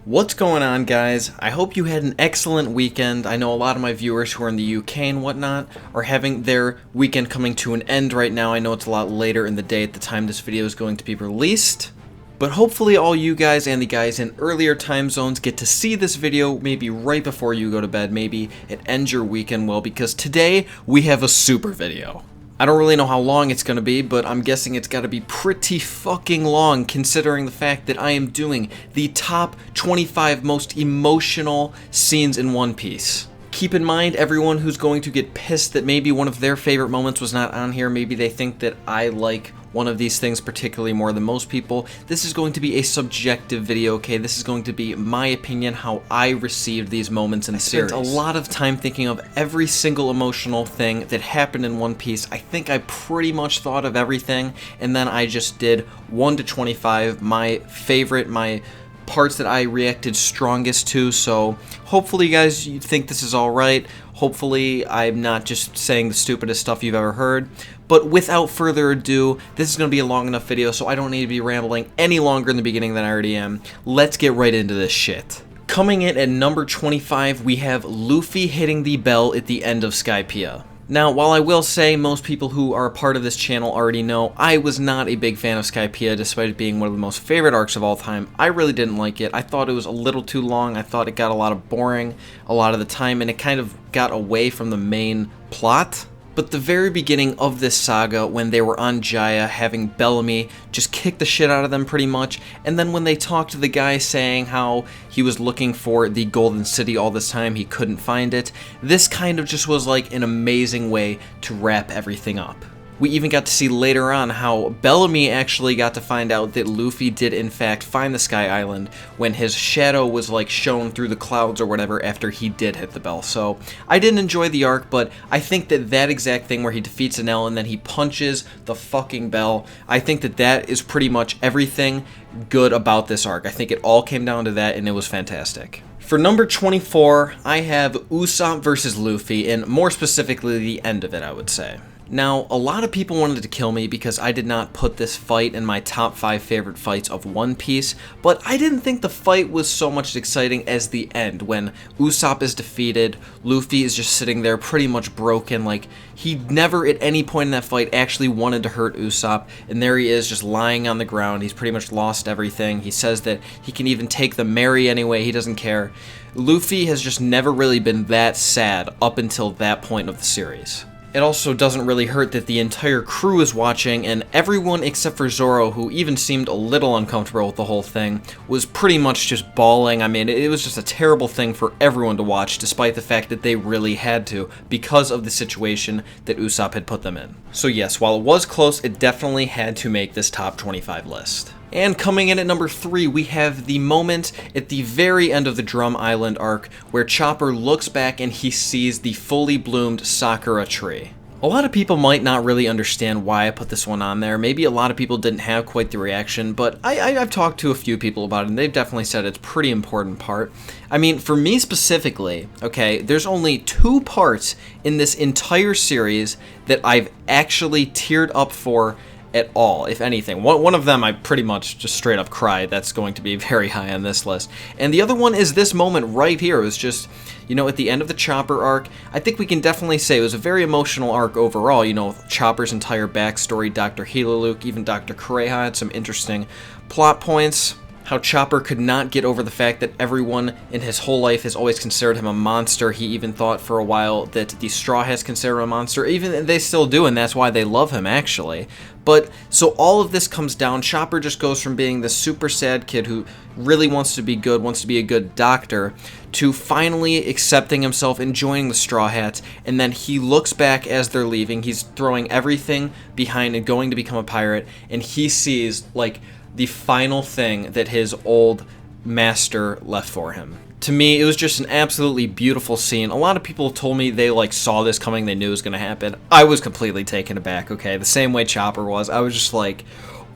What's going on, guys? I hope you had an excellent weekend. I know a lot of my viewers who are in the UK and whatnot are having their weekend coming to an end right now. I know it's a lot later in the day at the time this video is going to be released. But hopefully all you guys and the guys in earlier time zones get to see this video maybe right before you go to bed. Maybe it ends your weekend well, because today we have a super video. I don't really know how long it's going to be, but I'm guessing it's got to be pretty fucking long, considering the fact that I am doing the top 25 most emotional scenes in One Piece. Keep in mind, everyone who's going to get pissed that maybe one of their favorite moments was not on here, maybe they think that I like one of these things particularly more than most people. This is going to be a subjective video, okay? This is going to be my opinion, how I received these moments in the series. I spent a lot of time thinking of every single emotional thing that happened in One Piece. I think I pretty much thought of everything, and then I just did 1 to 25, my favorite, my parts that I reacted strongest to. So hopefully you guys think this is alright. Hopefully I'm not just saying the stupidest stuff you've ever heard. But without further ado, this is going to be a long enough video, so I don't need to be rambling any longer in the beginning than I already am. Let's get right into this shit. Coming in at number 25, we have Luffy hitting the bell at the end of Skypiea. Now, while I will say most people who are a part of this channel already know, I was not a big fan of Skypiea despite it being one of the most favorite arcs of all time. I really didn't like it. I thought it was a little too long. I thought it got a lot of boring a lot of the time, and it kind of got away from the main plot. But the very beginning of this saga, when they were on Jaya having Bellamy just kick the shit out of them pretty much, and then when they talked to the guy saying how he was looking for the Golden City all this time, he couldn't find it, this kind of just was like an amazing way to wrap everything up. We even got to see later on how Bellamy actually got to find out that Luffy did in fact find the Sky Island when his shadow was like shown through the clouds or whatever after he did hit the bell. So I didn't enjoy the arc, but I think that that exact thing where he defeats Enel and then he punches the fucking bell, I think that that is pretty much everything good about this arc. I think it all came down to that, and it was fantastic. For number 24, I have Usopp versus Luffy, and more specifically the end of it, I would say. Now, a lot of people wanted to kill me because I did not put this fight in my top 5 favorite fights of One Piece, but I didn't think the fight was so much as exciting as the end, when Usopp is defeated, Luffy is just sitting there pretty much broken, like, he never at any point in that fight actually wanted to hurt Usopp, and there he is just lying on the ground. He's pretty much lost everything. He says that he can even take the Mary anyway, he doesn't care. Luffy has just never really been that sad up until that point of the series. It also doesn't really hurt that the entire crew is watching, and everyone except for Zoro, who even seemed a little uncomfortable with the whole thing, was pretty much just bawling. I mean, it was just a terrible thing for everyone to watch, despite the fact that they really had to, because of the situation that Usopp had put them in. So yes, while it was close, it definitely had to make this top 25 list. And coming in at number 3, we have the moment at the very end of the Drum Island arc where Chopper looks back and he sees the fully bloomed Sakura tree. A lot of people might not really understand why I put this one on there. Maybe a lot of people didn't have quite the reaction, but I've talked to a few people about it, and they've definitely said it's a pretty important part. I mean, for me specifically, okay, there's only 2 parts in this entire series that I've actually teared up for at all, if anything. One of them I pretty much just straight up cried. That's going to be very high on this list. And the other one is this moment right here. It was just, you know, at the end of the Chopper arc, I think we can definitely say it was a very emotional arc overall. You know, Chopper's entire backstory, Dr. Helaluk, even Dr. Kureha had some interesting plot points. How Chopper could not get over the fact that everyone in his whole life has always considered him a monster. He even thought for a while that the Straw Hats consider him a monster. Even they still do, and that's why they love him, actually. But, so all of this comes down. Chopper just goes from being this super sad kid who really wants to be good, wants to be a good doctor, to finally accepting himself and joining the Straw Hats, and then he looks back as they're leaving. He's throwing everything behind and going to become a pirate, and he sees, like, the final thing that his old master left for him. To me, it was just an absolutely beautiful scene. A lot of people told me they like saw this coming, they knew it was going to happen. I was completely taken aback, okay? The same way Chopper was. I was just like,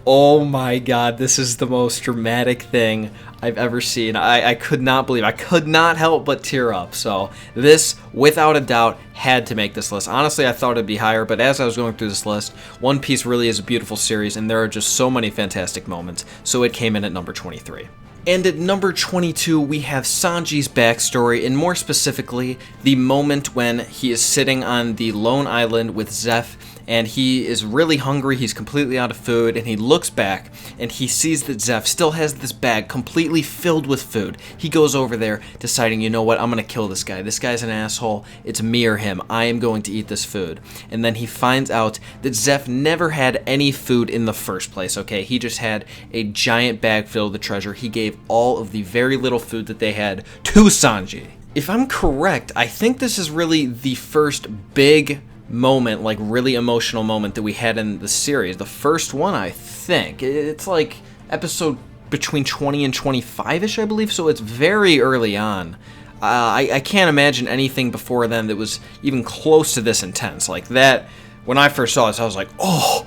oh my god, this is the most dramatic thing I've ever seen. I could not believe, I could not help but tear up. So this, without a doubt, had to make this list. Honestly, I thought it'd be higher, but as I was going through this list, One Piece really is a beautiful series, and there are just so many fantastic moments, so it came in at number 23. And at number 22, we have Sanji's backstory, and more specifically, the moment when he is sitting on the lone island with Zeph, and he is really hungry, he's completely out of food, and he looks back, and he sees that Zeph still has this bag completely filled with food. He goes over there, deciding, you know what, I'm gonna kill this guy. This guy's an asshole. It's me or him. I am going to eat this food. And then he finds out that Zeph never had any food in the first place, okay? He just had a giant bag filled with treasure. He gave all of the very little food that they had to Sanji. If I'm correct, I think this is really the first big moment, like really emotional moment that we had in the series. The first one, I think. It's like episode between 20 and 25-ish, I believe, so it's very early on. I can't imagine anything before then that was even close to this intense. Like that, when I first saw this, I was like, oh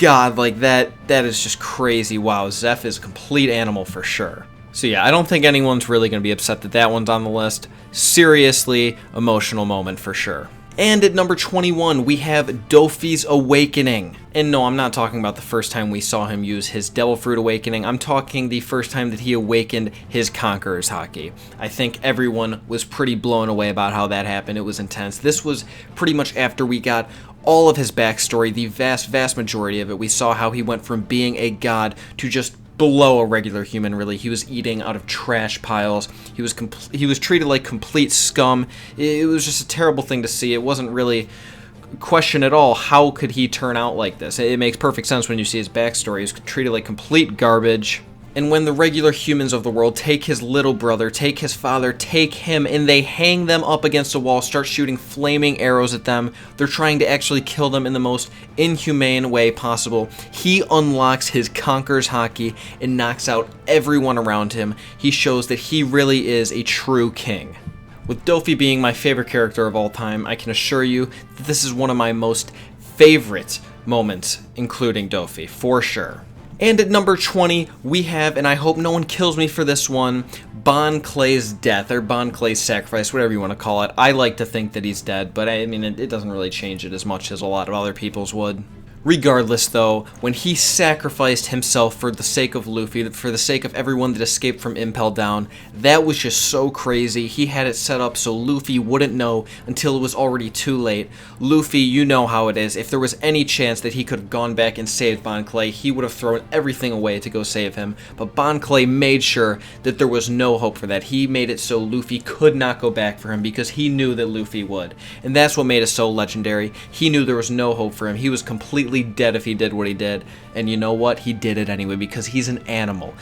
god, like that is just crazy. Wow, Zeph is a complete animal for sure. So yeah, I don't think anyone's really going to be upset that that one's on the list. Seriously, emotional moment for sure. And at number 21, we have Dofi's Awakening. And no, I'm not talking about the first time we saw him use his Devil Fruit Awakening. I'm talking the first time that he awakened his Conqueror's Haki. I think everyone was pretty blown away about how that happened. It was intense. This was pretty much after we got all of his backstory, the vast majority of it. We saw how he went from being a god to just below a regular human, really. He was eating out of trash piles. He was treated like complete scum. It was just a terrible thing to see. It wasn't really a question at all, how could he turn out like this? It makes perfect sense when you see his backstory. He was treated like complete garbage. And when the regular humans of the world take his little brother, take his father, take him, and they hang them up against a wall, start shooting flaming arrows at them, they're trying to actually kill them in the most inhumane way possible. He unlocks his Conqueror's Haki and knocks out everyone around him. He shows that he really is a true king. With Dofi being my favorite character of all time, I can assure you that this is one of my most favorite moments, including Dofi, for sure. And at number 20, we have, and I hope no one kills me for this one, Bon Clay's death, or Bon Clay's sacrifice, whatever you want to call it. I like to think that he's dead, but I mean, it doesn't really change it as much as a lot of other people's would. Regardless, though, when he sacrificed himself for the sake of Luffy, for the sake of everyone that escaped from Impel Down, that was just so crazy. He had it set up so Luffy wouldn't know until it was already too late. Luffy, you know how it is. If there was any chance that he could have gone back and saved Bon Clay, he would have thrown everything away to go save him. But Bon Clay made sure that there was no hope for that. He made it so Luffy could not go back for him because he knew that Luffy would. And that's what made it so legendary. He knew there was no hope for him. He was completely dead if he did what he did, and you know what, he did it anyway because he's an animal.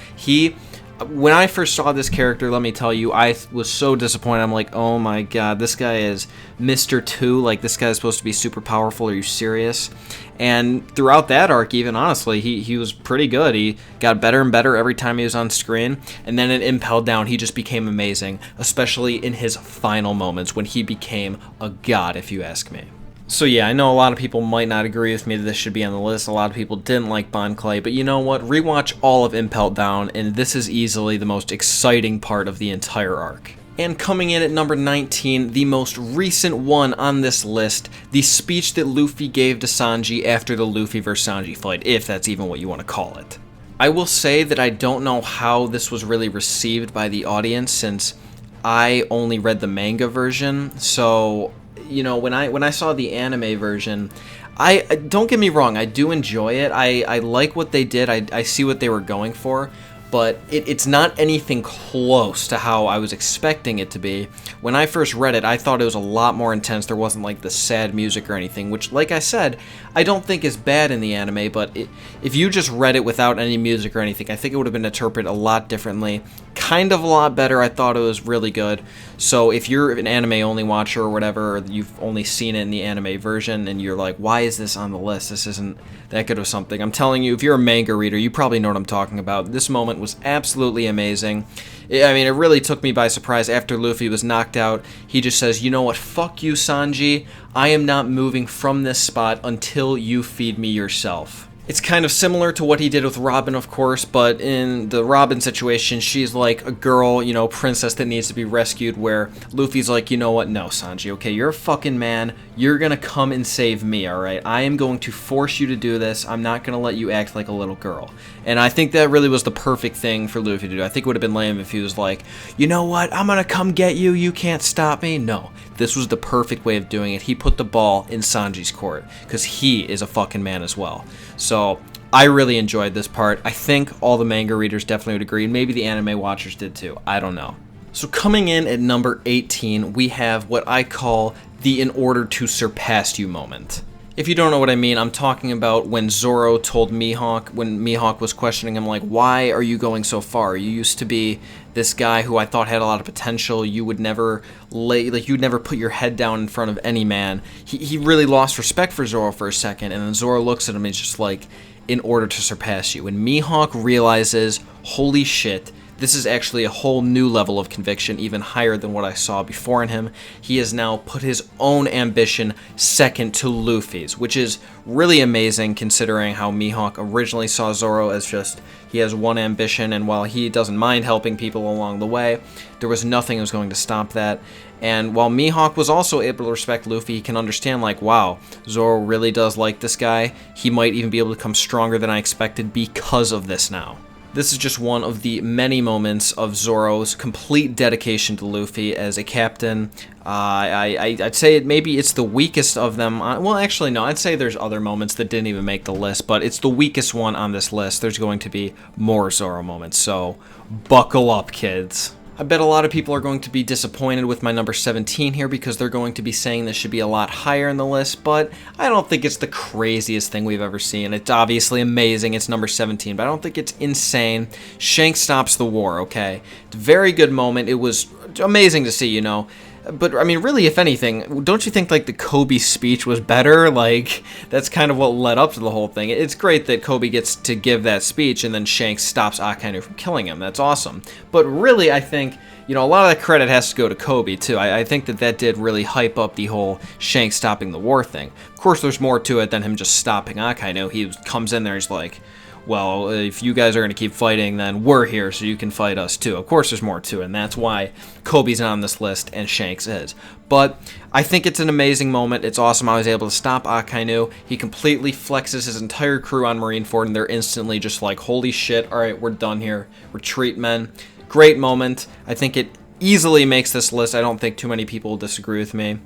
When I first saw this character, let me tell you, I was so disappointed. I'm like, oh my god, this guy is Mr. 2, like this guy is supposed to be super powerful, are you serious? And throughout that arc, even honestly, he was pretty good. He got better and better every time he was on screen, and then in Impel Down, he just became amazing, especially in his final moments when he became a god, if you ask me. So yeah, I know a lot of people might not agree with me that this should be on the list. A lot of people didn't like Bon Clay, but you know what? Rewatch all of Impel Down, and this is easily the most exciting part of the entire arc. And coming in at number 19, the most recent one on this list, the speech that Luffy gave to Sanji after the Luffy vs. Sanji fight, if that's even what you want to call it. I will say that I don't know how this was really received by the audience, since I only read the manga version, so you know, when I saw the anime version, I don't get me wrong, I do enjoy it. I like what they did. I see what they were going for, but it's not anything close to how I was expecting it to be. When I first read it, I thought it was a lot more intense. There wasn't like the sad music or anything, which, like I said, I don't think is bad in the anime, but if you just read it without any music or anything, I think it would have been interpreted a lot differently. Kind of a lot better. I thought it was really good. So if you're an anime-only watcher or whatever, or you've only seen it in the anime version, and you're like, why is this on the list? This isn't that good of something. I'm telling you, if you're a manga reader, you probably know what I'm talking about. This moment was absolutely amazing. I mean, it really took me by surprise. After Luffy was knocked out, he just says, you know what, fuck you, Sanji. I am not moving from this spot until you feed me yourself. It's kind of similar to what he did with Robin, of course, but in the Robin situation, she's like a girl, you know, princess that needs to be rescued, where Luffy's like, you know what, no, Sanji, okay, you're a fucking man, you're gonna come and save me, alright? I am going to force you to do this, I'm not gonna let you act like a little girl. And I think that really was the perfect thing for Luffy to do. I think it would have been lame if he was like, you know what, I'm gonna come get you, you can't stop me. No, this was the perfect way of doing it. He put the ball in Sanji's court, because he is a fucking man as well. So I really enjoyed this part. I think all the manga readers definitely would agree, and maybe the anime watchers did too. I don't know. So coming in at number 18, we have what I call the in order to surpass you moment. If you don't know what I mean, I'm talking about when Zoro told Mihawk, when Mihawk was questioning him, like, why are you going so far? You used to be this guy who I thought had a lot of potential. You would never you'd never put your head down in front of any man. He really lost respect for Zoro for a second, and then Zoro looks at him and he's just like, in order to surpass you. And Mihawk realizes, holy shit, this is actually a whole new level of conviction, even higher than what I saw before in him. He has now put his own ambition second to Luffy's, which is really amazing considering how Mihawk originally saw Zoro as just, he has one ambition, and while he doesn't mind helping people along the way, there was nothing that was going to stop that. And while Mihawk was also able to respect Luffy, he can understand, like, wow, Zoro really does like this guy. He might even be able to become stronger than I expected because of this now. This is just one of the many moments of Zoro's complete dedication to Luffy as a captain. I'd say maybe it's the weakest of them. Well, actually, no, I'd say there's other moments that didn't even make the list, but it's the weakest one on this list. There's going to be more Zoro moments, so buckle up, kids. I bet a lot of people are going to be disappointed with my number 17 here because they're going to be saying this should be a lot higher in the list, but I don't think it's the craziest thing we've ever seen. It's obviously amazing, it's number 17, but I don't think it's insane. Shanks stops the war, okay? It's a very good moment. It was amazing to see, you know. But, I mean, really, if anything, don't you think, like, the Kobe speech was better? Like, that's kind of what led up to the whole thing. It's great that Kobe gets to give that speech and then Shanks stops Akainu from killing him. That's awesome. But really, I think, you know, a lot of that credit has to go to Kobe, too. I think that did really hype up the whole Shanks stopping the war thing. Of course, there's more to it than him just stopping Akainu. He comes in there, he's like, well, if you guys are going to keep fighting, then we're here so you can fight us too. Of course there's more to it, and that's why Kobe's on this list and Shanks is. But I think it's an amazing moment. It's awesome how he's able to stop Akainu. He completely flexes his entire crew on Marineford, and they're instantly just like, holy shit, alright, we're done here. Retreat, men. Great moment. I think it easily makes this list. I don't think too many people will disagree with me.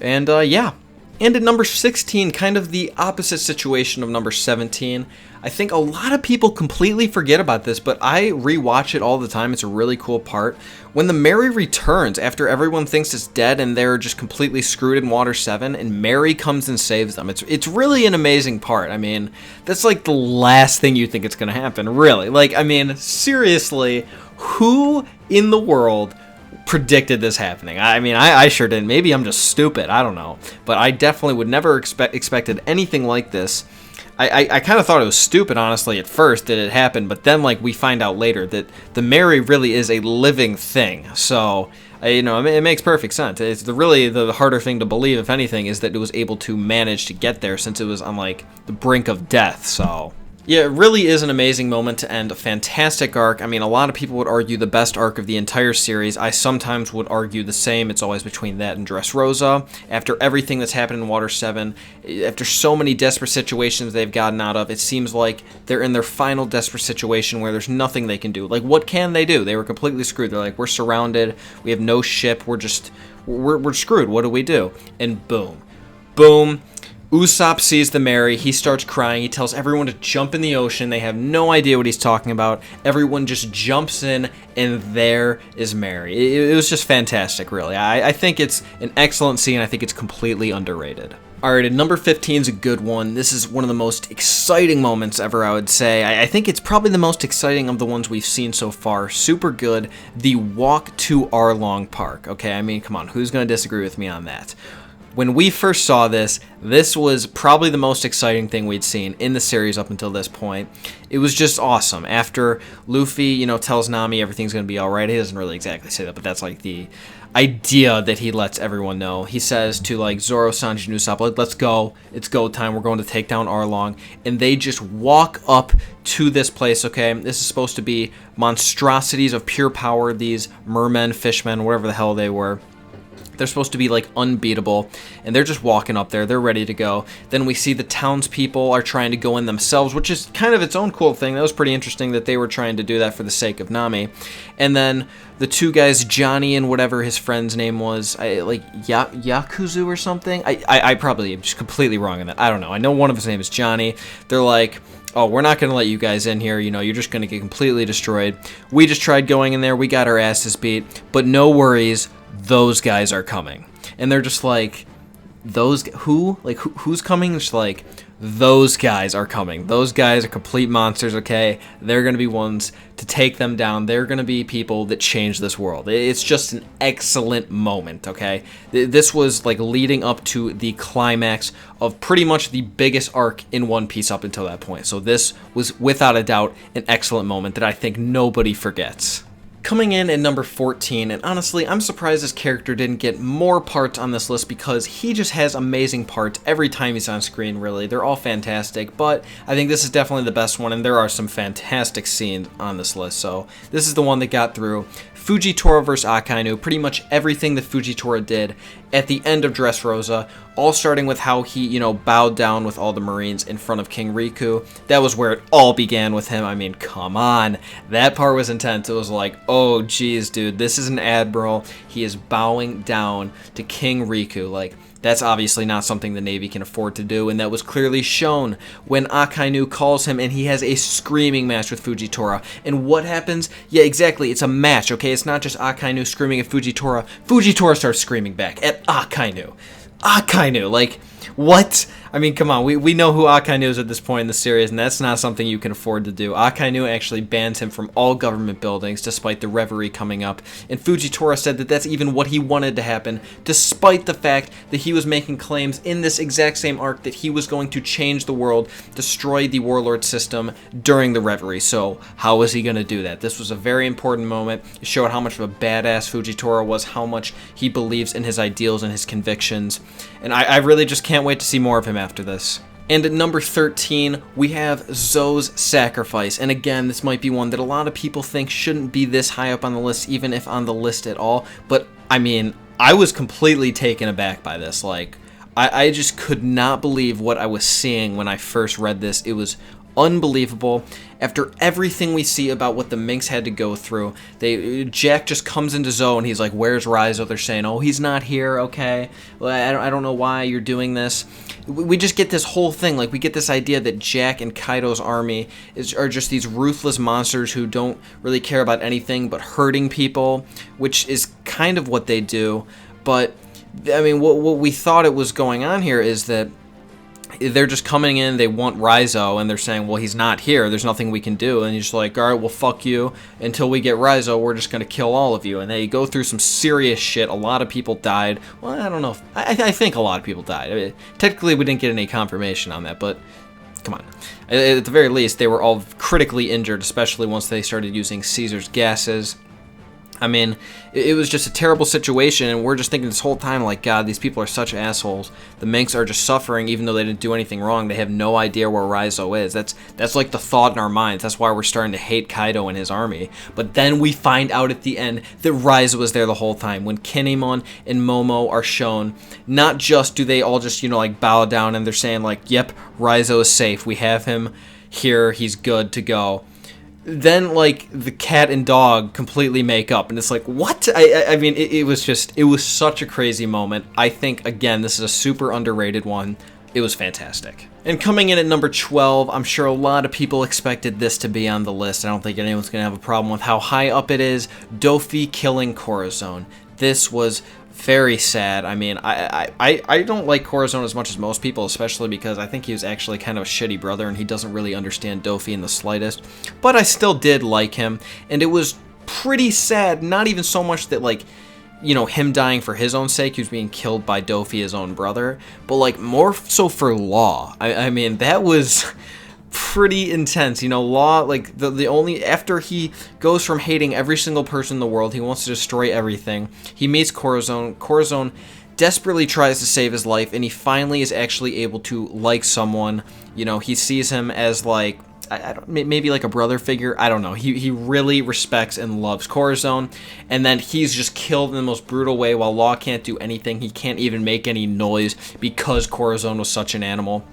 And yeah. And at number 16, kind of the opposite situation of number 17. I think a lot of people completely forget about this, but I rewatch it all the time. It's a really cool part. When the Mary returns after everyone thinks it's dead and they're just completely screwed in Water 7, and Mary comes and saves them. It's really an amazing part. I mean, that's like the last thing you think it's going to happen, really. Like, I mean, seriously, who in the world predicted this happening? I mean, I sure didn't. Maybe I'm just stupid. I don't know. But I definitely would never expected anything like this. I kind of thought it was stupid, honestly, at first that it happened. But then, like, we find out later that the Mary really is a living thing. So, you know, it makes perfect sense. It's really the harder thing to believe, if anything, is that it was able to manage to get there since it was on, like, the brink of death. So yeah, it really is an amazing moment to end a fantastic arc. I mean, a lot of people would argue the best arc of the entire series. I sometimes would argue the same. It's always between that and Dressrosa. After everything that's happened in Water 7, after so many desperate situations they've gotten out of, it seems like they're in their final desperate situation where there's nothing they can do. Like, what can they do? They were completely screwed. They're like, we're surrounded. We have no ship. We're screwed. What do we do? And boom. Boom. Usopp sees the Mary, he starts crying, he tells everyone to jump in the ocean, they have no idea what he's talking about, everyone just jumps in, and there is Mary. It was just fantastic, really. I think it's an excellent scene, I think it's completely underrated. Alright, and number 15 is a good one. This is one of the most exciting moments ever, I would say. I think it's probably the most exciting of the ones we've seen so far. Super good. The walk to Arlong Park. Okay, I mean, come on, who's going to disagree with me on that? When we first saw this, this was probably the most exciting thing we'd seen in the series up until this point. It was just awesome. After Luffy, you know, tells Nami everything's going to be alright, he doesn't really exactly say that, but that's like the idea that he lets everyone know. He says to, like, Zoro, Sanji, and Usopp, like, let's go, it's go time, we're going to take down Arlong, and they just walk up to this place, okay? This is supposed to be monstrosities of pure power, these mermen, fishmen, whatever the hell they were. They're supposed to be like unbeatable, and they're just walking up there. They're ready to go. Then we see the townspeople are trying to go in themselves, which is kind of its own cool thing. That was pretty interesting that they were trying to do that for the sake of Nami. And then the two guys, Johnny and whatever his friend's name was, Yakuzu or something. I probably am just completely wrong on that. I don't know. I know one of his name is Johnny. They're like, oh, we're not going to let you guys in here. You know, you're just going to get completely destroyed. We just tried going in there. We got our asses beat. But no worries. Those guys are coming. And they're just like, who? Like, who's coming? It's like, those guys are coming. Those guys are complete monsters, okay? They're going to be ones to take them down. They're going to be people that change this world. It's just an excellent moment, okay? This was, like, leading up to the climax of pretty much the biggest arc in One Piece up until that point. So this was, without a doubt, an excellent moment that I think nobody forgets. Coming in at number 14, and honestly, I'm surprised this character didn't get more parts on this list because he just has amazing parts every time he's on screen, really. They're all fantastic, but I think this is definitely the best one, and there are some fantastic scenes on this list, so this is the one that got through. Fujitora vs. Akainu, pretty much everything that Fujitora did at the end of Dressrosa, all starting with how he, you know, bowed down with all the Marines in front of King Riku. That was where it all began with him. I mean, come on. That part was intense. It was like, oh, geez, dude, this is an admiral. He is bowing down to King Riku. Like, that's obviously not something the Navy can afford to do, and that was clearly shown when Akainu calls him and he has a screaming match with Fujitora. And what happens? Yeah, exactly, it's a match, okay? It's not just Akainu screaming at Fujitora. Fujitora starts screaming back at Akainu. Akainu, like, what? I mean, come on, we know who Akainu is at this point in the series, and that's not something you can afford to do. Akainu actually bans him from all government buildings, despite the reverie coming up, and Fujitora said that that's even what he wanted to happen, despite the fact that he was making claims in this exact same arc that he was going to change the world, destroy the warlord system during the reverie. So, how was he going to do that? This was a very important moment. It showed how much of a badass Fujitora was, how much he believes in his ideals and his convictions, and I really just can't wait to see more of him after this. And at number 13, we have Zoe's Sacrifice. And again, this might be one that a lot of people think shouldn't be this high up on the list, even if on the list at all. But, I mean, I was completely taken aback by this. Like, I just could not believe what I was seeing when I first read this. It was unbelievable. After everything we see about what the Minks had to go through, Jack just comes into Zoe and he's like, where's Raizo? They're saying, oh, he's not here, okay. Well, I don't know why you're doing this. We just get this whole thing, like we get this idea that Jack and Kaido's army are just these ruthless monsters who don't really care about anything but hurting people, which is kind of what they do. But, I mean, what we thought it was going on here is that they're just coming in, they want Raizo, and they're saying, well, he's not here, there's nothing we can do, and you're just like, alright, well, fuck you, until we get Raizo, we're just gonna kill all of you, and they go through some serious shit. A lot of people died. Well, I don't know, I think a lot of people died. I mean, technically, we didn't get any confirmation on that, but come on. At the very least, they were all critically injured, especially once they started using Caesar's gases. I mean, it was just a terrible situation, and we're just thinking this whole time, like, God, these people are such assholes. The Minks are just suffering, even though they didn't do anything wrong. They have no idea where Raizo is. That's like the thought in our minds. That's why we're starting to hate Kaido and his army. But then we find out at the end that Raizo was there the whole time. When Kinemon and Momo are shown, not just do they all just, you know, like, bow down, and they're saying, like, yep, Raizo is safe. We have him here. He's good to go. Then, like, the cat and dog completely make up, and it's like, what? I mean, it was such a crazy moment. I think, again, this is a super underrated one. It was fantastic. And coming in at number 12, I'm sure a lot of people expected this to be on the list. I don't think anyone's going to have a problem with how high up it is. Dofi killing Corazon. This was very sad. I mean, I don't like Corazon as much as most people, especially because I think he was actually kind of a shitty brother and he doesn't really understand Dofi in the slightest. But I still did like him, and it was pretty sad. Not even so much that, like, you know, him dying for his own sake, he was being killed by Dofi, his own brother, but, like, more so for Law. I mean, that was pretty intense. You know, Law, like, the only, after he goes from hating every single person in the world, he wants to destroy everything, he meets Corazon. Corazon desperately tries to save his life, and he finally is actually able to like someone. You know, he sees him as, like, I don't, maybe like a brother figure. I don't know. He really respects and loves Corazon, and then he's just killed in the most brutal way while Law can't do anything. He can't even make any noise because Corazon was such an animal.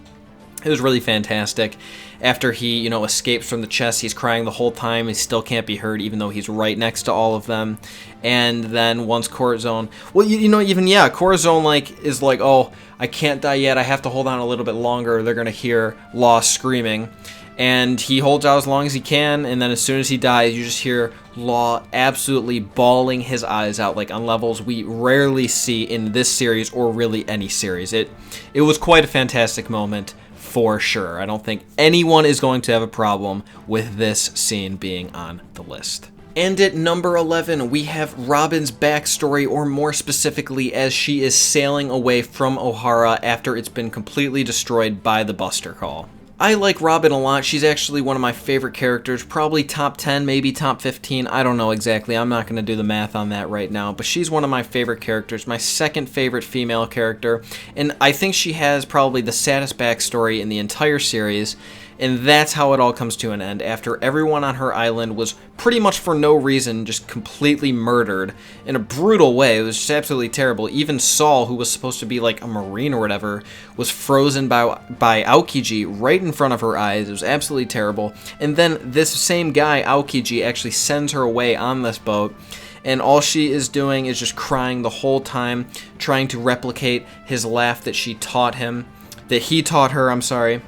It was really fantastic. After he, escapes from the chest, he's crying the whole time. He still can't be heard, even though he's right next to all of them. And then once Corazon, Corazon is like, oh, I can't die yet. I have to hold on a little bit longer. They're gonna hear Law screaming, and he holds out as long as he can. And then as soon as he dies, you just hear Law absolutely bawling his eyes out, like on levels we rarely see in this series or really any series. It was quite a fantastic moment. For sure. I don't think anyone is going to have a problem with this scene being on the list. And at number 11, we have Robin's backstory, or more specifically, as she is sailing away from Ohara after it's been completely destroyed by the Buster Call. I like Robin a lot. She's actually one of my favorite characters, probably top 10, maybe top 15. I don't know exactly. I'm not going to do the math on that right now, but she's one of my favorite characters, my second favorite female character, and I think she has probably the saddest backstory in the entire series. And that's how it all comes to an end, after everyone on her island was pretty much for no reason just completely murdered in a brutal way. It was just absolutely terrible. Even Saul, who was supposed to be like a marine or whatever, was frozen by Aokiji right in front of her eyes. It was absolutely terrible. And then this same guy, Aokiji, actually sends her away on this boat, and all she is doing is just crying the whole time, trying to replicate his laugh that he taught her, I'm sorry.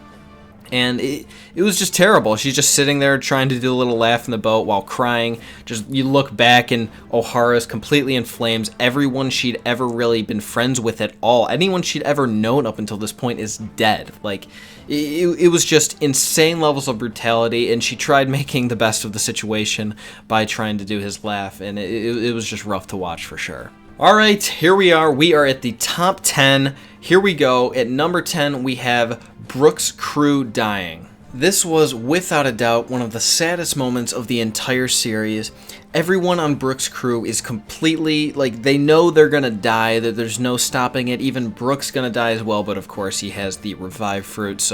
And it was just terrible. She's just sitting there trying to do a little laugh in the boat while crying. Just, you look back and Ohara's completely in flames. Everyone she'd ever really been friends with at all, anyone she'd ever known up until this point, is dead. Like, it was just insane levels of brutality, and she tried making the best of the situation by trying to do his laugh, and it was just rough to watch for sure. Alright, here we are. We are at the top 10. Here we go. At number 10, we have Brook's crew dying. This was, without a doubt, one of the saddest moments of the entire series. Everyone on Brook's crew is completely, they know they're gonna die, that there's no stopping it. Even Brook's gonna die as well, but of course he has the revive fruit,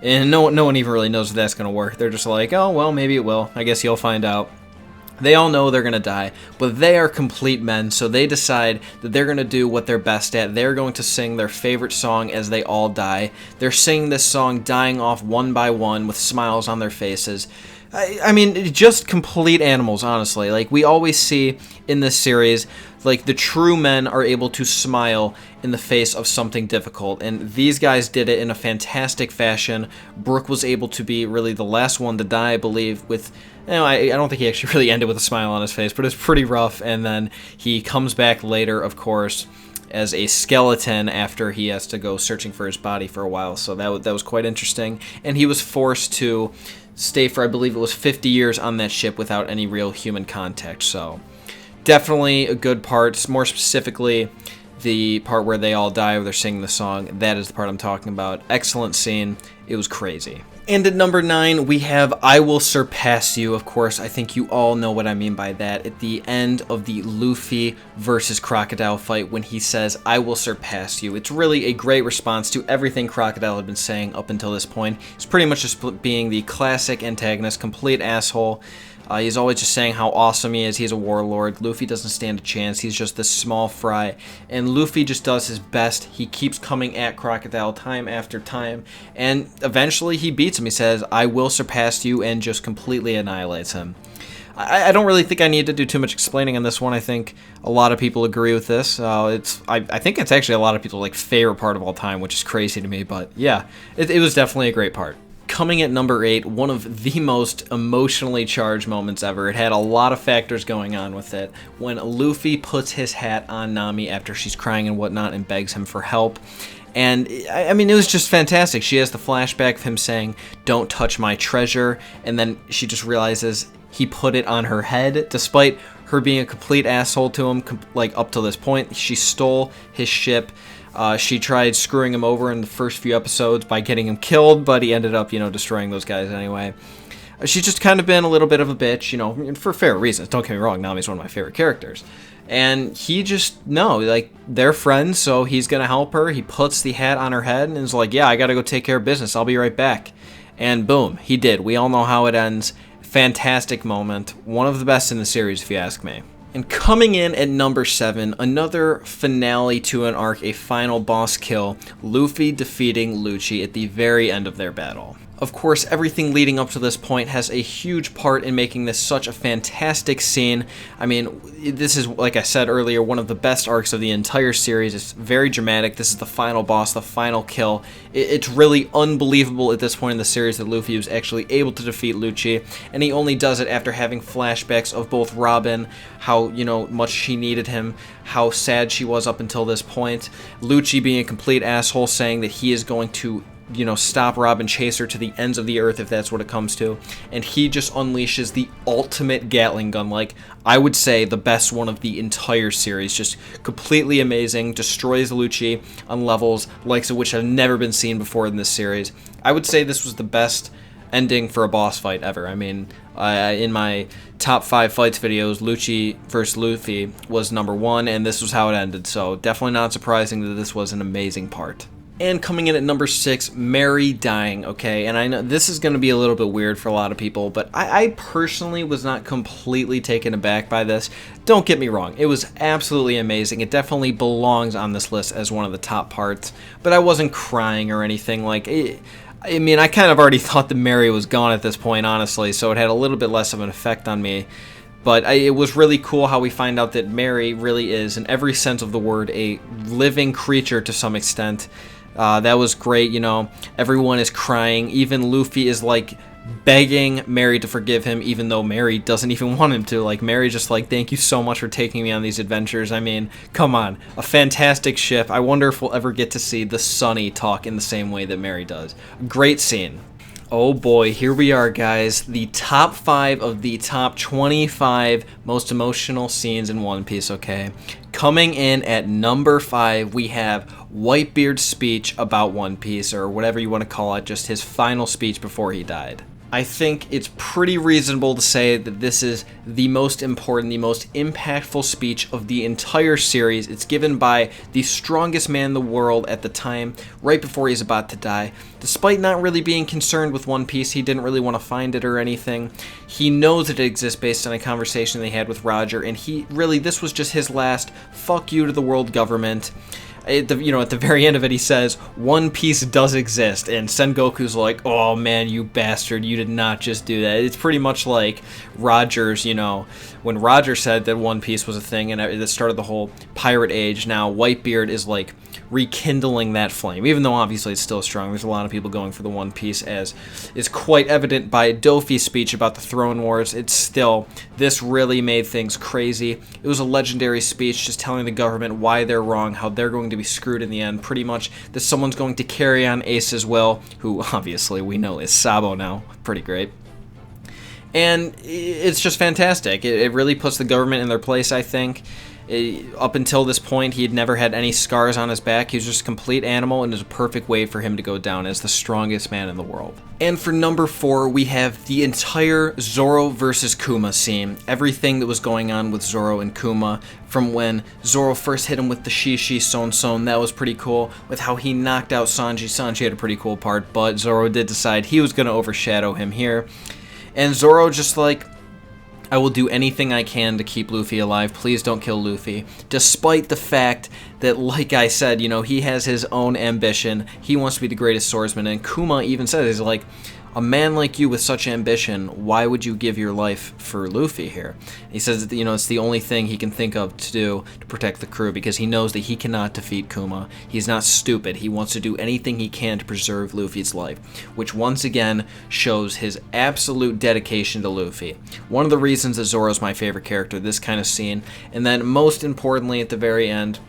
and no one even really knows if that's gonna work. They're just like, oh, well, maybe it will. I guess you'll find out. They all know they're going to die, but they are complete men, so they decide that they're going to do what they're best at. They're going to sing their favorite song as they all die. They're singing this song, dying off one by one with smiles on their faces. I mean, just complete animals, honestly. Like, we always see in this series, like, the true men are able to smile in the face of something difficult, and these guys did it in a fantastic fashion. Brook was able to be really the last one to die, I believe, with... I don't think he actually really ended with a smile on his face, but it's pretty rough, and then he comes back later, of course, as a skeleton after he has to go searching for his body for a while, so that was quite interesting. And he was forced to stay for, I believe it was 50 years on that ship without any real human contact, so definitely a good part. More specifically, the part where they all die, where they're singing the song, that is the part I'm talking about. Excellent scene. It was crazy. And at number 9, we have I Will Surpass You. Of course, I think you all know what I mean by that. At the end of the Luffy versus Crocodile fight, when he says, I will surpass you, it's really a great response to everything Crocodile had been saying up until this point. He's pretty much just being the classic antagonist, complete asshole. He's always just saying how awesome he is. He's a warlord. Luffy doesn't stand a chance. He's just this small fry. And Luffy just does his best. He keeps coming at Crocodile time after time. And eventually he beats him. He says, I will surpass you, and just completely annihilates him. I don't really think I need to do too much explaining on this one. I think a lot of people agree with this. I think it's actually a lot of people's favorite part of all time, which is crazy to me. But yeah, it was definitely a great part. Coming at number 8, one of the most emotionally charged moments ever. It had a lot of factors going on with it. When Luffy puts his hat on Nami after she's crying and whatnot and begs him for help. And, I mean, it was just fantastic. She has the flashback of him saying, don't touch my treasure. And then she just realizes he put it on her head, despite her being a complete asshole to him, up to this point. She stole his ship. She tried screwing him over in the first few episodes by getting him killed, but he ended up, destroying those guys anyway. She's just kind of been a little bit of a bitch, for fair reasons. Don't get me wrong, Nami's one of my favorite characters. And he just, they're friends, so he's gonna help her. He puts the hat on her head and is like, yeah, I gotta go take care of business. I'll be right back. And boom, he did. We all know how it ends. Fantastic moment. One of the best in the series, if you ask me. And coming in at number 7, another finale to an arc, a final boss kill, Luffy defeating Lucci at the very end of their battle. Of course, everything leading up to this point has a huge part in making this such a fantastic scene. I mean, this is, like I said earlier, one of the best arcs of the entire series. It's very dramatic. This is the final boss, the final kill. It's really unbelievable at this point in the series that Luffy was actually able to defeat Lucci, and he only does it after having flashbacks of both Robin, how, much she needed him, how sad she was up until this point, Lucci being a complete asshole, saying that he is going to stop Robin, chase her to the ends of the earth if that's what it comes to, and he just unleashes the ultimate Gatling gun, like, I would say the best one of the entire series, just completely amazing, destroys Lucci on levels likes of which have never been seen before in this series. I would say this was the best ending for a boss fight ever. I mean, in my top 5 fights videos, Lucci versus Luffy was number 1, and this was how it ended, so definitely not surprising that this was an amazing part. And coming in at number 6, Mary dying, okay? And I know this is going to be a little bit weird for a lot of people, but I personally was not completely taken aback by this. Don't get me wrong, it was absolutely amazing. It definitely belongs on this list as one of the top parts, but I wasn't crying or anything. Like, I mean, I kind of already thought that Mary was gone at this point, honestly, so it had a little bit less of an effect on me. But it was really cool how we find out that Mary really is, in every sense of the word, a living creature to some extent. That was great, everyone is crying, even Luffy is like begging Mary to forgive him, even though Mary doesn't even want him to. Like, Mary's just like, thank you so much for taking me on these adventures. I mean, come on, a fantastic ship. I wonder if we'll ever get to see the Sunny talk in the same way that Mary does. Great scene. Oh boy, here we are, guys. The top 5 of the top 25 most emotional scenes in One Piece, okay? Coming in at number 5, we have Whitebeard's speech about One Piece, or whatever you want to call it, just his final speech before he died. I think it's pretty reasonable to say that this is the most important, the most impactful speech of the entire series. It's given by the strongest man in the world at the time, right before he's about to die. Despite not really being concerned with One Piece, he didn't really want to find it or anything. He knows that it exists based on a conversation they had with Roger, and this was just his last fuck you to the world government. At the very end of it, he says, One Piece does exist, and Sengoku's like, oh man, you bastard, you did not just do that. It's pretty much like Roger's, when Roger said that One Piece was a thing, and that started the whole pirate age. Now Whitebeard is like rekindling that flame, even though obviously it's still strong. There's a lot of people going for the One Piece, as is quite evident by Dofi's speech about the Throne Wars. This really made things crazy. It was a legendary speech, just telling the government why they're wrong, how they're going to be screwed in the end, pretty much that someone's going to carry on Ace as well, who obviously we know is Sabo now. Pretty great. And it's just fantastic. It really puts the government in their place, I think. Up until this point, he had never had any scars on his back. He was just a complete animal, and it was a perfect way for him to go down as the strongest man in the world. And for number 4, we have the entire Zoro versus Kuma scene. Everything that was going on with Zoro and Kuma, from when Zoro first hit him with the Shishi Son Son, that was pretty cool. With how he knocked out Sanji. Sanji had a pretty cool part, but Zoro did decide he was going to overshadow him here. And Zoro just like, I will do anything I can to keep Luffy alive. Please don't kill Luffy. Despite the fact that, like I said, he has his own ambition. He wants to be the greatest swordsman. And Kuma even says, he's like, a man like you with such ambition, why would you give your life for Luffy here? He says that, it's the only thing he can think of to do to protect the crew, because he knows that he cannot defeat Kuma. He's not stupid. He wants to do anything he can to preserve Luffy's life, which once again shows his absolute dedication to Luffy. One of the reasons that Zoro's my favorite character, this kind of scene, and then most importantly at the very end,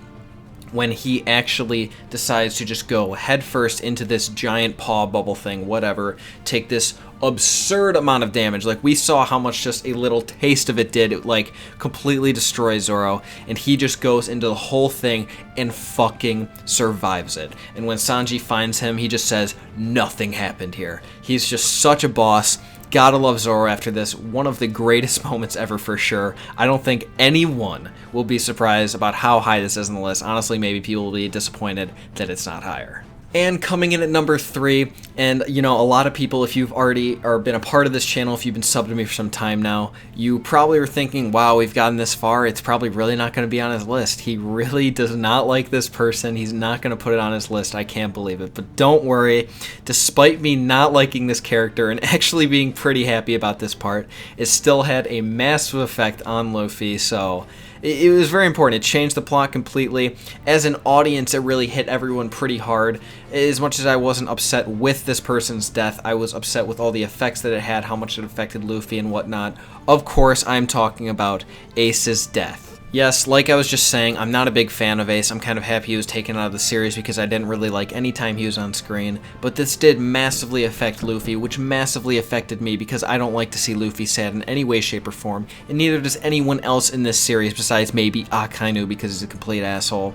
when he actually decides to just go headfirst into this giant paw bubble thing, whatever, take this absurd amount of damage. Like, we saw how much just a little taste of it did. It, like, completely destroys Zoro, and he just goes into the whole thing and fucking survives it. And when Sanji finds him, he just says, nothing happened here. He's just such a boss. Gotta love Zoro after this. One of the greatest moments ever for sure. I don't think anyone will be surprised about how high this is on the list. Honestly, maybe people will be disappointed that it's not higher. And coming in at number 3, and you know, a lot of people, if you've already or been a part of this channel, if you've been subbed to me for some time now, you probably are thinking, wow, we've gotten this far, it's probably really not going to be on his list. He really does not like this person, he's not going to put it on his list, I can't believe it. But don't worry, despite me not liking this character and actually being pretty happy about this part, it still had a massive effect on Luffy, so it was very important. It changed the plot completely. As an audience, it really hit everyone pretty hard. As much as I wasn't upset with this person's death, I was upset with all the effects that it had, how much it affected Luffy and whatnot. Of course, I'm talking about Ace's death. Yes, like I was just saying, I'm not a big fan of Ace. I'm kind of happy he was taken out of the series because I didn't really like any time he was on screen. But this did massively affect Luffy, which massively affected me because I don't like to see Luffy sad in any way, shape, or form. And neither does anyone else in this series besides maybe Akainu because he's a complete asshole.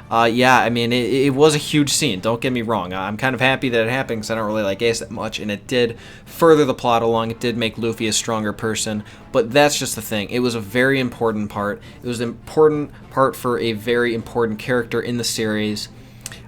Yeah, I mean, it was a huge scene, don't get me wrong. I'm kind of happy that it happened because I don't really like Ace that much, and it did further the plot along. It did make Luffy a stronger person, but that's just the thing. It was a very important part. It was an important part for a very important character in the series.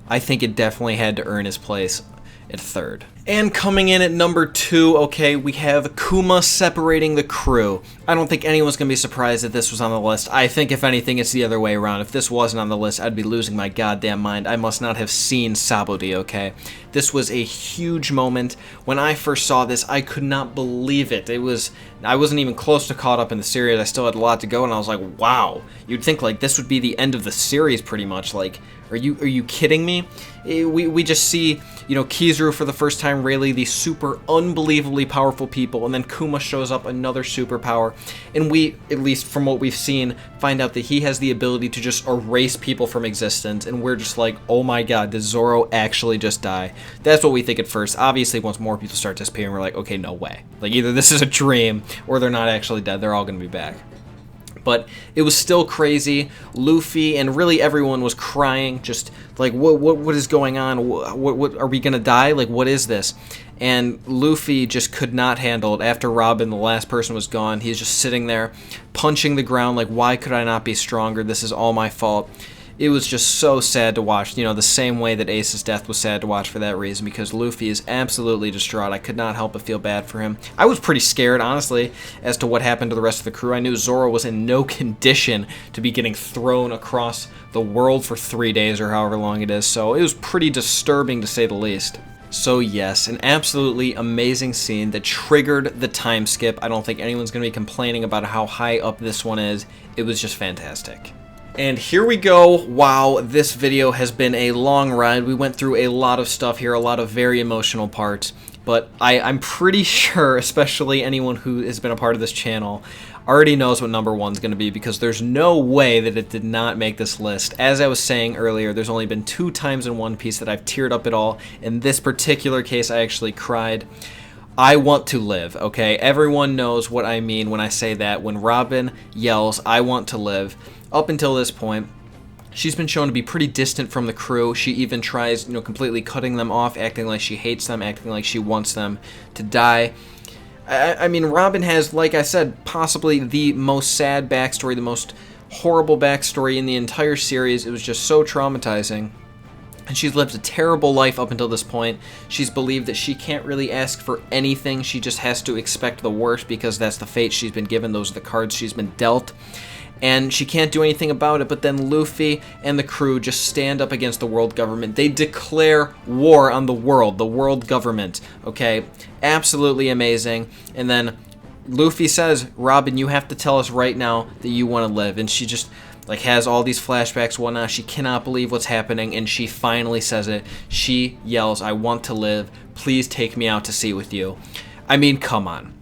I think it definitely had to earn his place at 3rd. And coming in at number 2, okay, we have Kuma separating the crew. I don't think anyone's going to be surprised that this was on the list. I think, if anything, it's the other way around. If this wasn't on the list, I'd be losing my goddamn mind. I must not have seen Sabaody, okay? This was a huge moment. When I first saw this, I could not believe it. I wasn't even close to caught up in the series. I still had a lot to go, and I was like, wow. You'd think, like, this would be the end of the series, pretty much. Like, are you kidding me? We just see, you know, Kizaru for the first time, Rayleigh, these super unbelievably powerful people, and then Kuma shows up, another superpower, and we, at least from what we've seen, find out that he has the ability to just erase people from existence, and we're just like, oh my god, did Zoro actually just die? That's what we think at first. Obviously, once more people start disappearing, we're like, okay, no way. Like, either this is a dream, or they're not actually dead, they're all gonna be back. But it was still crazy. Luffy and really everyone was crying, just like, what is going on? What are we gonna die? Like, what is this? And Luffy just could not handle it. After Robin, the last person, was gone, he's just sitting there, punching the ground like, why could I not be stronger? This is all my fault. It was just so sad to watch, you know, the same way that Ace's death was sad to watch for that reason, because Luffy is absolutely distraught. I could not help but feel bad for him. I was pretty scared, honestly, as to what happened to the rest of the crew. I knew Zoro was in no condition to be getting thrown across the world for 3 days or however long it is, so it was pretty disturbing to say the least. So yes, an absolutely amazing scene that triggered the time skip. I don't think anyone's going to be complaining about how high up this one is. It was just fantastic. And here we go. Wow, this video has been a long ride. We went through a lot of stuff here, a lot of very emotional parts, but I'm pretty sure, especially anyone who has been a part of this channel, already knows what number 1's going to be, because there's no way that it did not make this list. As I was saying earlier, there's only been 2 times in One Piece that I've teared up at all. In this particular case, I actually cried. I want to live, okay? Everyone knows what I mean when I say that. When Robin yells, I want to live. Up until this point, she's been shown to be pretty distant from the crew. She even tries, you know, completely cutting them off, acting like she hates them, acting like she wants them to die. I mean, Robin has, like I said, possibly the most sad backstory, the most horrible backstory in the entire series. It was just so traumatizing. And she's lived a terrible life up until this point. She's believed that she can't really ask for anything. She just has to expect the worst because that's the fate she's been given. Those are the cards she's been dealt. And she can't do anything about it, but then Luffy and the crew just stand up against the world government. They declare war on the world government, okay? Absolutely amazing. And then Luffy says, Robin, you have to tell us right now that you want to live. And she just, like, has all these flashbacks, whatnot. She cannot believe what's happening, and she finally says it. She yells, I want to live. Please take me out to sea with you. I mean, come on.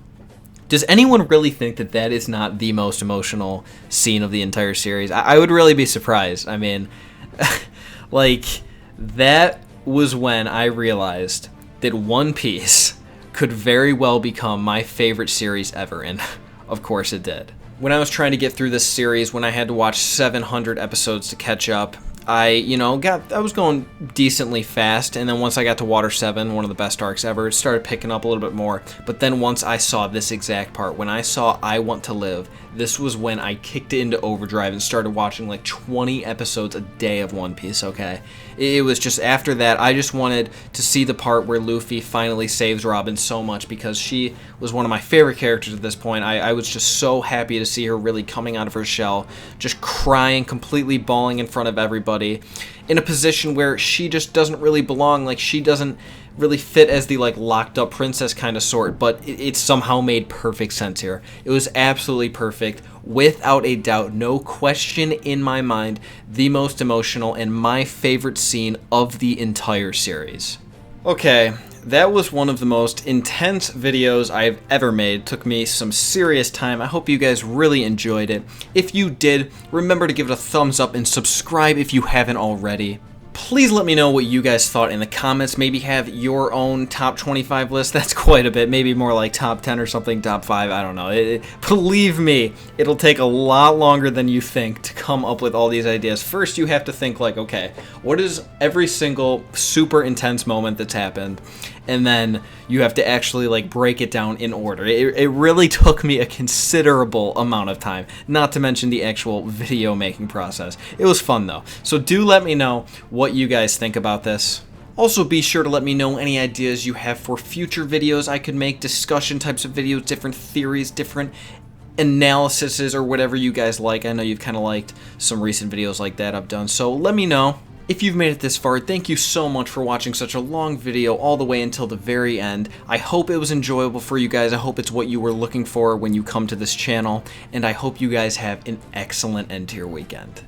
Does anyone really think that that is not the most emotional scene of the entire series? I would really be surprised. I mean, like, that was when I realized that One Piece could very well become my favorite series ever, and of course it did. When I was trying to get through this series, when I had to watch 700 episodes to catch up, I was going decently fast, and then once I got to Water 7, one of the best arcs ever, it started picking up a little bit more. But then once I saw this exact part, when I saw I Want to Live, this was when I kicked it into overdrive and started watching like 20 episodes a day of One Piece, okay? It was just after that, I just wanted to see the part where Luffy finally saves Robin so much, because she was one of my favorite characters at this point. I was just so happy to see her really coming out of her shell, just crying, completely bawling in front of everybody, in a position where she just doesn't really belong. Like, she doesn't really fit as the like locked up princess kind of sort, but it somehow made perfect sense here. It was absolutely perfect, without a doubt, no question in my mind, the most emotional and my favorite scene of the entire series. Okay, that was one of the most intense videos I've ever made. It took me some serious time. I hope you guys really enjoyed it. If you did, remember to give it a thumbs up and subscribe if you haven't already. Please let me know what you guys thought in the comments. Maybe have your own top 25 list. That's quite a bit. Maybe more like top 10 or something, top 5. I don't know. Believe me, it'll take a lot longer than you think to come up with all these ideas. First, you have to think like, okay, what is every single super intense moment that's happened? And then you have to actually like break it down in order. It really took me a considerable amount of time, not to mention the actual video making process. It was fun though. So do let me know what you guys think about this. Also, be sure to let me know any ideas you have for future videos I could make, discussion types of videos, different theories, different analyses, or whatever you guys like. I know you've kind of liked some recent videos like that I've done, so let me know. If you've made it this far, thank you so much for watching such a long video all the way until the very end. I hope it was enjoyable for you guys. I hope it's what you were looking for when you come to this channel, and I hope you guys have an excellent end to your weekend.